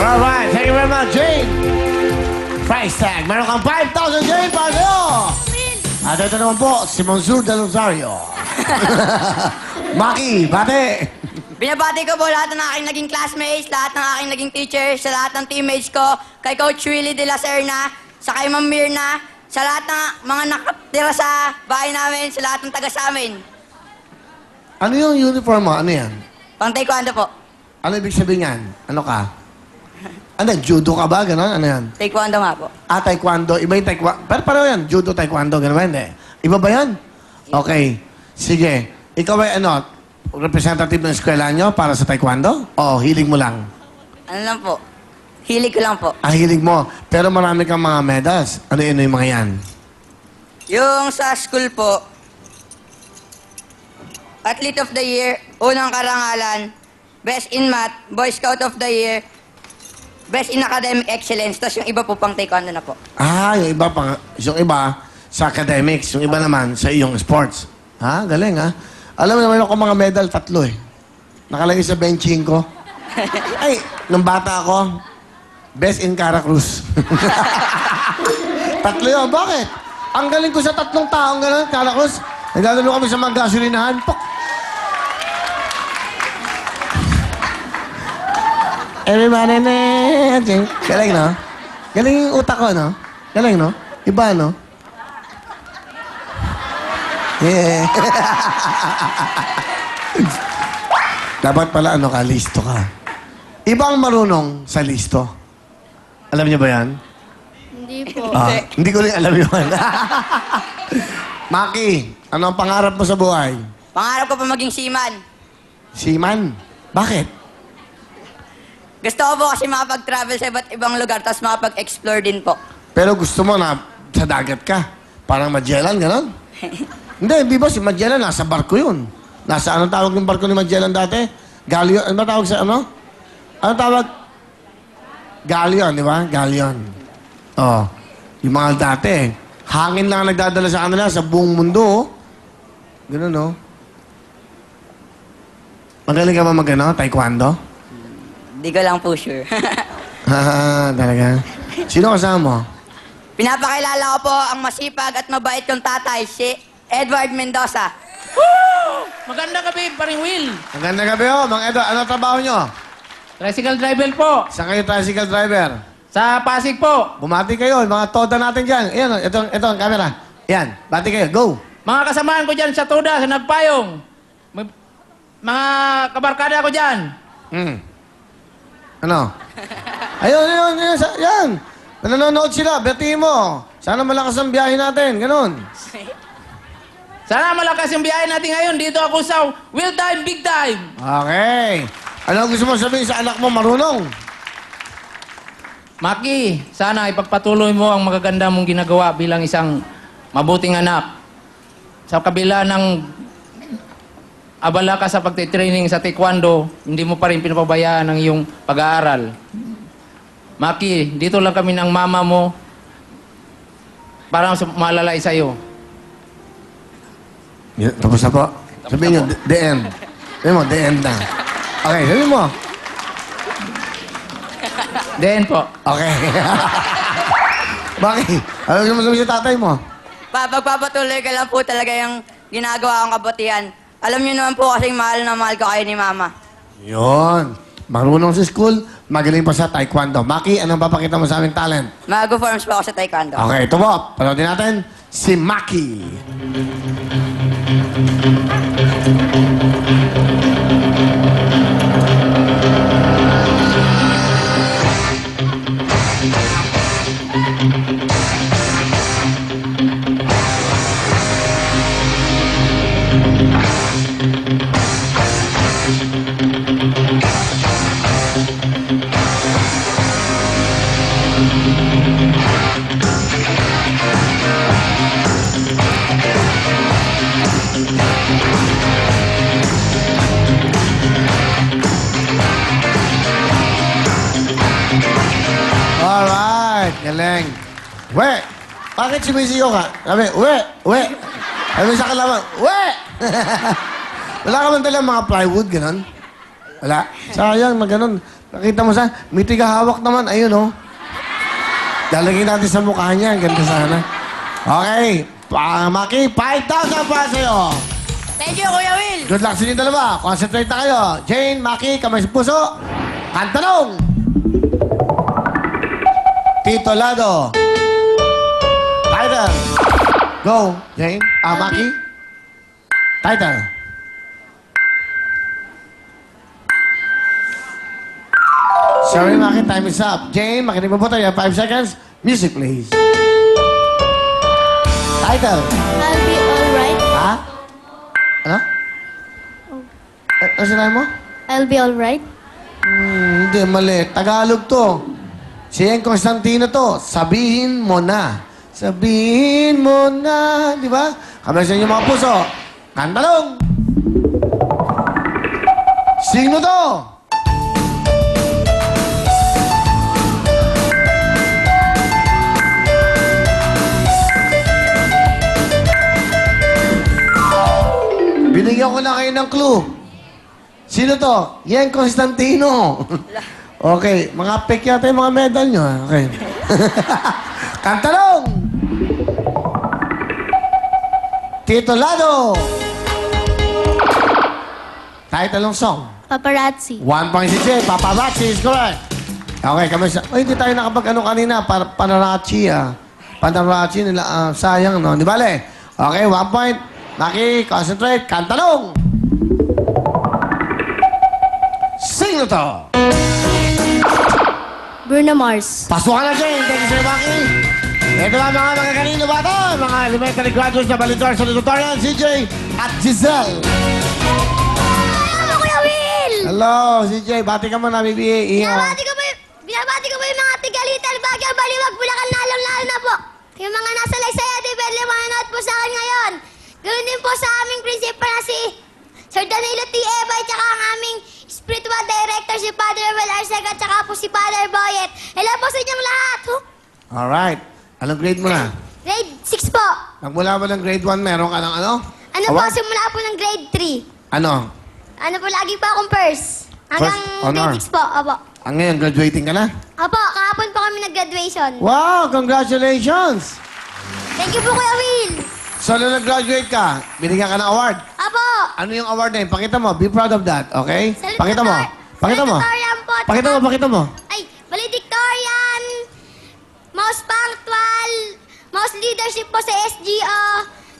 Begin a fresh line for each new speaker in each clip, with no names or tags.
Alright, thank you very much, Jane. Price tag. Meron kang 5,000, Jane, para sa'yo. At ito naman po, si Monsur Del Rosario. Maki, bate.
Binabati ko po lahat ng aking naging classmates, lahat ng aking naging teachers, sa lahat ng teammates ko, kay Coach Willie de la Serna, sa kay Ma'am Mirna, sa lahat ng mga nakatira sa bahay namin, sa lahat ng taga sa amin.
Ano yung uniform mo? Ano yan?
Pang taekwondo po.
Ano ibig sabihin yan? Ano ka? Ano, judo ka ba? Ganon? Ano yan?
Taekwondo nga po.
Ah, taekwondo. Iba yung taekwondo. Pero pareho yan. Judo, taekwondo. Ganon ba? Hindi. Iba ba yan? Okay. Sige. Ikaw ay ano? Representative ng eskwela nyo para sa taekwondo? O hilig mo lang?
Ano lang po? Hilig ko lang po.
Ah, hilig mo. Pero marami kang mga medals. Ano yun yung mga yan?
Yung sa school po, Athlete of the Year, unang karangalan, Best in Math, Boy Scout of the Year, Best in Academic Excellence, tapos yung iba po pang taekwondo na po.
Ah, yung iba pang, yung iba sa academics, yung iba naman sa iyong sports. Ha? Galing, ha? Alam mo naman ako mga medal, 3 eh. Nakalagay sa benching ko. Ay, nung bata ako, Best in Cara Cruz. 3 yun, bakit? Ang galing ko sa 3 taong gano'n, Cara Cruz. Naglalaro kami sa mga gasolinahan. Pok! Everybody na. Galing, no? Galing yung utak ko, no? Galing, no? Iba, no? Yeah. Dapat pala, ano ka, listo ka. Ibang marunong sa listo. Alam niyo ba yan?
Hindi po.
Hindi ko rin alam yun. Maki, ano ang pangarap mo sa buhay?
Pangarap ko pa maging seaman.
Seaman? Bakit?
Gusto ko po kasi makapag-travel sa iba't ibang lugar, tapos makapag-explore din po.
Pero gusto mo na sa dagat ka. Parang Magellan, gano'n? Hindi, di ba si Magellan nasa barko yun? Nasa anong tawag ng barko ni Magellan dati? Galleon. Ano ba tawag sa ano? Anong tawag? Galleon, di ba? Galleon. Oh, yung mga dati. Hangin lang ang nagdadala sa kanila sa buong mundo. Oh. Ganun, no? Magaling ka ba mag-ano? Taekwondo?
Hindi ko lang po sure.
Talaga? Sino kasama mo?
Pinapakilala ko po ang masipag at mabait kong tatay, si Edward Mendoza.
Woo! Magandang gabi, paring Will.
Magandang gabi, oh. Mang Edo, ano trabaho nyo?
Tricycle driver po.
Saan kayo tricycle driver?
Sa Pasig po.
Bumati kayo, mga toda natin dyan. Ayan, ito ang camera. Yan, bati kayo, go.
Mga kasamaan ko dyan sa Tuda, sa Nagpayong. Mga kabarkada ko dyan.
Ano? Ayun, yan. Nanonood sila, batiin mo. Sana malakas ang biyahe natin, ganun.
Sana malakas yung biyahe natin ngayon. Dito ako sa Will Time, Big Time.
Okay. Ano gusto mo sabihin sa anak mo marunong?
Maki, sana ipagpatuloy mo ang magaganda mong ginagawa bilang isang mabuting anak. Sa kabila ng abala ka sa pagtitraining sa taekwondo, hindi mo pa rin pinapabayaan ang iyong pag-aaral. Maki, dito lang kami ng mama mo para malalay sa'yo.
Tapos na po. Sabihin nyo, the end. Sabihin mo, the end na. Okay, sabihin mo.
Then po.
Okay. Bakit? Ano gusto mo sabihin sa tatay mo?
Pagpapatuloy ka lang po talaga yung ginagawa kong kabutihan. Alam niyo naman po kasing mahal na mahal ko kayo ni Mama.
Yun. Marunong sa school, magaling pa sa taekwondo. Maki, anong papakita mo sa aming talent?
Mago forms po ako sa taekwondo.
Okay, ito po. Panoodin natin si Maki. Alright, galing. We! Bakit sumisiyo ka? Sabi, we! Sabi sa kalaman, we! Wala ka man talang mga plywood, gano'n? Wala. Sayang, maganon. Nakita mo sa, may tigahawak naman. Ayun, oh. Lalagyan natin sa mukha niya. Ang ganda sana. Okay. Maki, 5,000 para sa'yo.
Thank you, Kuya Will.
Good luck sa inyo dalawa. Concentrate na kayo. Jane, Maki, kamay sa puso. Kantanong! Tito Lado. Title. Go, Jane. Maki. Title. Sorry, Maki. Time is up. Jane, makinig mo po tayo. 5 seconds. Music, please. Title.
I'll be alright.
Ha? Ano? Ano sinabi mo?
I'll be alright.
Hindi, mali. Tagalog to. Si Ian Constantino to. Sabihin mo na. Sabihin mo na. Di ba? Kamay sa inyo mga puso. Kantalong! Sino to? Binigyan ko na kayo ng clue. Sino to? Ian Constantino. Okay, mga fake yata yung mga medal nyo. Okay. Kantalong! Tito Lado! Title ng song.
Paparazzi.
1 point si Jay. Paparazzi is correct. Okay, kami sa... Ay, hindi tayo nakapag-ano kanina. Panarachi, Panarachi nila. Sayang, no? Di bale? Okay, 1 point. Maki, concentrate. Kantalong! Sino to?
Bruno Mars.
Pasukan na siya. Thank you, Sir Maki. Ito ba mga magagalino ba ito? Mga elementary graduates na balitor sa tutorial, CJ at Giselle.
Hello, Kuya Will!
Hello, CJ. Bati ka muna, bibi.
Binabati ko po yung mga tiga Little Baguio, Baliwag, Bulacan, lalong-lalo na po. Yung mga nasa Laysaya, di pwede manonood po sa akin ngayon. Ganoon din po sa aming principal na si Sir Danilo T. Ebay, tsaka ang aming spiritual director si Father Well Arcega, tsaka po si Father Boyet. Hello po sa inyong lahat.
Alright. Anong grade mo na?
Grade 6 po.
Magmula ba ng grade 1, meron ka ng ano?
Ano po,
Award?
simula po ng grade 3.
Ano?
Ano po, lagi po akong first. Hanggang
First honor.
grade 6 po, opo.
Ang ngayon, graduating ka na?
Opo, kahapon po kami nag-graduation.
Wow! Congratulations!
Thank you po, Kuya Will.
So, nung nag-graduate ka, binigyan ka ng award.
Opo.
Ano yung award na yun? Pakita mo. Be proud of that, okay? Pakita mo. Pakita mo.
Valedictorian po.
Pakita mo, pakita mo.
Ay, valedictorian, most punctual, most leadership po sa SGO.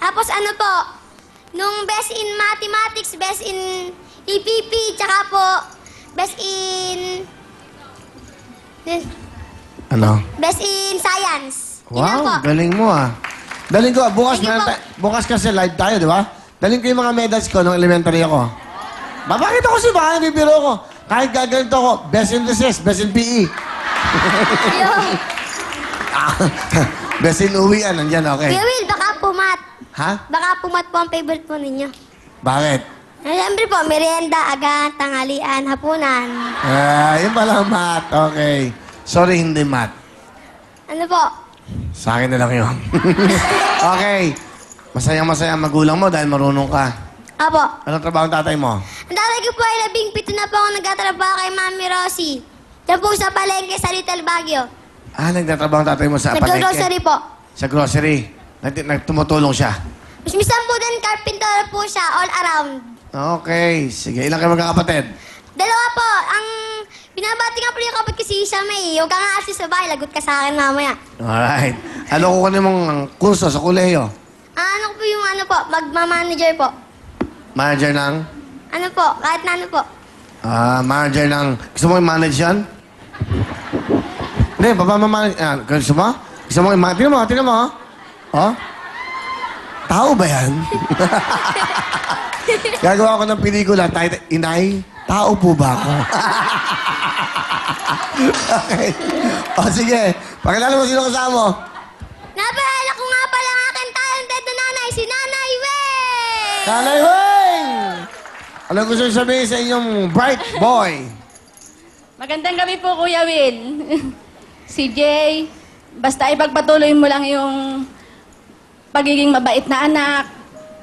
Tapos ano po, nung best in mathematics, best in EPP, tsaka po, best in...
Ano?
Best in science. Yun lang po.
Wow, galing mo Daling ko, bukas,
Thank you po.
bukas kasi live tayo, di ba? Daling ko yung mga medals ko nung elementary ako. Bakit ako si Bahan, bibiro ko. Kahit gaganito ako, best in recess, best in PE.
Yung,
Best in uwian, nandyan, okay.
Kuya Will, baka pumat.
Ha?
Baka pumat po ang favorite po ninyo.
Bakit?
Siyempre po, merienda, agahan, tanghalian, hapunan.
Yun pala ang math, okay. Sorry, hindi math.
Ano po?
Sa akin na lang yun. Okay. Masayang-masaya ang magulang mo dahil marunong ka.
Apo.
Anong trabaho ang tatay mo?
Ang tatay ko po ay 17 na po ako nagtatrabaho kay Mami Rosie. Diyan po sa palengke sa Little Baguio.
Nagtatrabaho ang tatay mo sa palengke?
Nag-grocery po.
Sa grocery. Tumutulong siya.
Mas minsan po din carpenter po siya all around.
Okay. Sige. Ilan kayo magkakapatid?
Dalawa po. Ang binabati nga po yung kapatid ko si Isha May. Huwag ka nga asis sa bahay. Lagot ka sa akin mamaya.
Alright. Ano kukunin mong kurso sa kuleyo?
Ano po yung ano po? Magmamanager po.
Manager ng?
Ano po? Kahit na ano po.
Manager ng... Gusto mo i-manage yan? Hindi, papamanage... Gusto mo? Gusto mo i-manage? Tingnan mo. Oh? Tao ba yan? Gagawa ko ng pelikula. Inay, tao po ba ako? Okay. Sige. Pakilala mo sino kasama mo.
Napaalala ko nga pala ang aking talented na nanay, si Nanay Weng!
Nanay Weng! Ano gusto niyo sabihin sa inyong bright boy?
Magandang gabi po, Kuya Will. Si Jay, basta ipagpatuloy mo lang yung pagiging mabait na anak,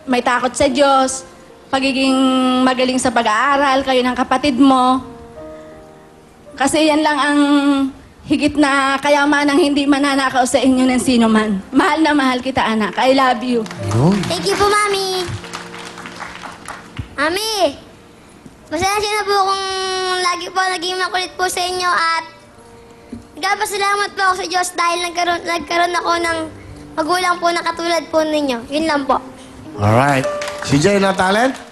may takot sa Diyos, pagiging magaling sa pag-aaral, kayo ng kapatid mo. Kasi yan lang ang higit na kayamanang hindi mananakaw sa inyo ng sino man. Mahal na mahal kita, anak. I love you.
Yun.
Thank you po, Mami. Mami, pasensya na po kung lagi po naging makulit po sa inyo at nagpapasalamat po ako sa Diyos dahil nagkaroon ako ng magulang po na katulad po ninyo. Yun lang po.
Alright. Si Jay na talent?